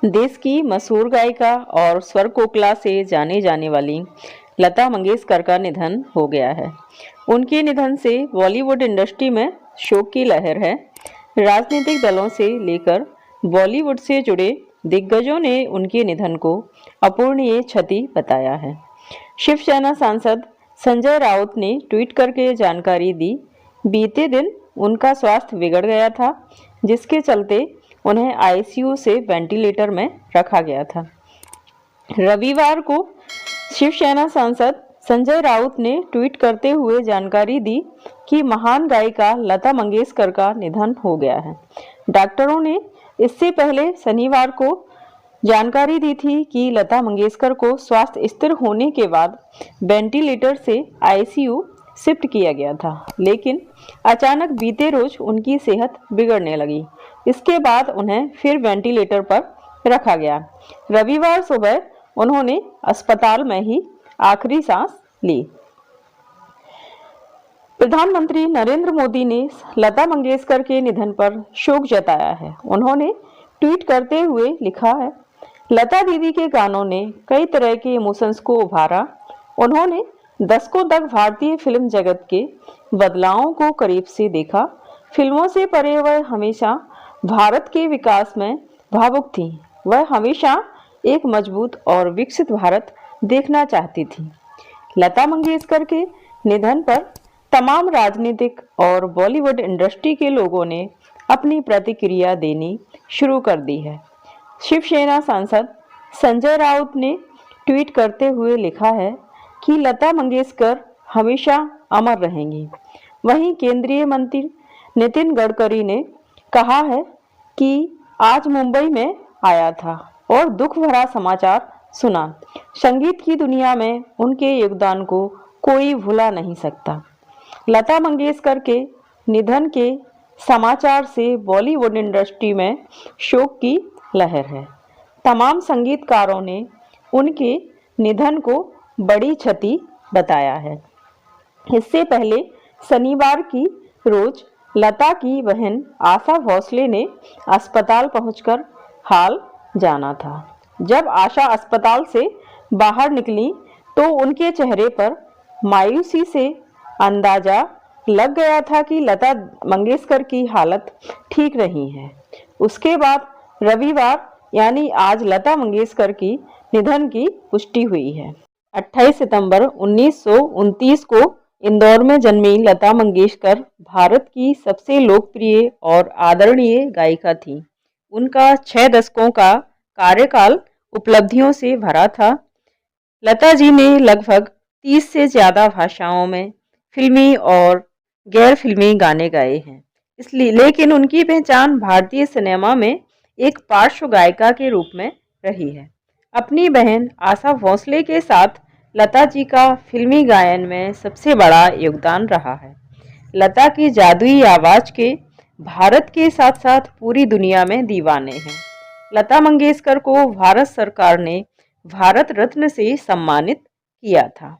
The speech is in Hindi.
देश की मशहूर गायिका और स्वर कोकिला से जाने जाने वाली लता मंगेशकर का निधन हो गया है। उनके निधन से बॉलीवुड इंडस्ट्री में शोक की लहर है। राजनीतिक दलों से लेकर बॉलीवुड से जुड़े दिग्गजों ने उनके निधन को अपूरणीय क्षति बताया है। शिवसेना सांसद संजय राउत ने ट्वीट करके जानकारी दी। बीते दिन उनका स्वास्थ्य बिगड़ गया था, जिसके चलते उन्हें आईसीयू से वेंटिलेटर में रखा गया था। रविवार को शिवसेना सांसद संजय राउत ने ट्वीट करते हुए जानकारी दी कि महान गायिका लता मंगेशकर का निधन हो गया है। डॉक्टरों ने इससे पहले शनिवार को जानकारी दी थी कि लता मंगेशकर को स्वास्थ्य स्थिर होने के बाद वेंटिलेटर से आईसीयू शिफ्ट किया गया था, लेकिन अचानक बीते रोज उनकी सेहत बिगड़ने लगी। इसके बाद उन्हें फिर वेंटिलेटर पर रखा गया। रविवार सुबह उन्होंने अस्पताल में ही आखिरी सांस ली। प्रधानमंत्री नरेंद्र मोदी ने लता मंगेशकर के निधन पर शोक जताया है। उन्होंने ट्वीट करते हुए लिखा है, लता दीदी के गानों ने कई तरह के इमोशंस को उभारा। उन्होंने दशकों तक भारतीय फिल्म जगत के बदलावों को करीब से देखा। फिल्मों से परे वह हमेशा भारत के विकास में भावुक थी। वह हमेशा एक मजबूत और विकसित भारत देखना चाहती थी। लता मंगेशकर के निधन पर तमाम राजनीतिक और बॉलीवुड इंडस्ट्री के लोगों ने अपनी प्रतिक्रिया देनी शुरू कर दी है। शिवसेना सांसद संजय राउत ने ट्वीट करते हुए लिखा है कि लता मंगेशकर हमेशा अमर रहेंगी। वहीं केंद्रीय मंत्री नितिन गडकरी ने कहा है कि आज मुंबई में आया था और दुख भरा समाचार सुना। संगीत की दुनिया में उनके योगदान को कोई भुला नहीं सकता। लता मंगेशकर के निधन के समाचार से बॉलीवुड इंडस्ट्री में शोक की लहर है। तमाम संगीतकारों ने उनके निधन को बड़ी क्षति बताया है। इससे पहले शनिवार की रोज लता की बहन आशा भोसले ने अस्पताल पहुंचकर हाल जाना था। जब आशा अस्पताल से बाहर निकली तो उनके चेहरे पर मायूसी से अंदाजा लग गया था कि लता मंगेशकर की हालत ठीक नहीं है। उसके बाद रविवार यानी आज लता मंगेशकर की निधन की पुष्टि हुई है। 28 सितंबर 1929 को इंदौर में जन्मी लता मंगेशकर भारत की सबसे लोकप्रिय और आदरणीय गायिका थी। उनका 6 दशकों का कार्यकाल उपलब्धियों से भरा था। लता जी ने लगभग 30 से ज़्यादा भाषाओं में फिल्मी और गैर फिल्मी गाने गाए हैं। इसलिए लेकिन उनकी पहचान भारतीय सिनेमा में एक पार्श्व गायिका के रूप में रही है। अपनी बहन आशा भोसले के साथ लता जी का फिल्मी गायन में सबसे बड़ा योगदान रहा है। लता की जादुई आवाज़ के भारत के साथ साथ पूरी दुनिया में दीवाने हैं। लता मंगेशकर को भारत सरकार ने भारत रत्न से सम्मानित किया था।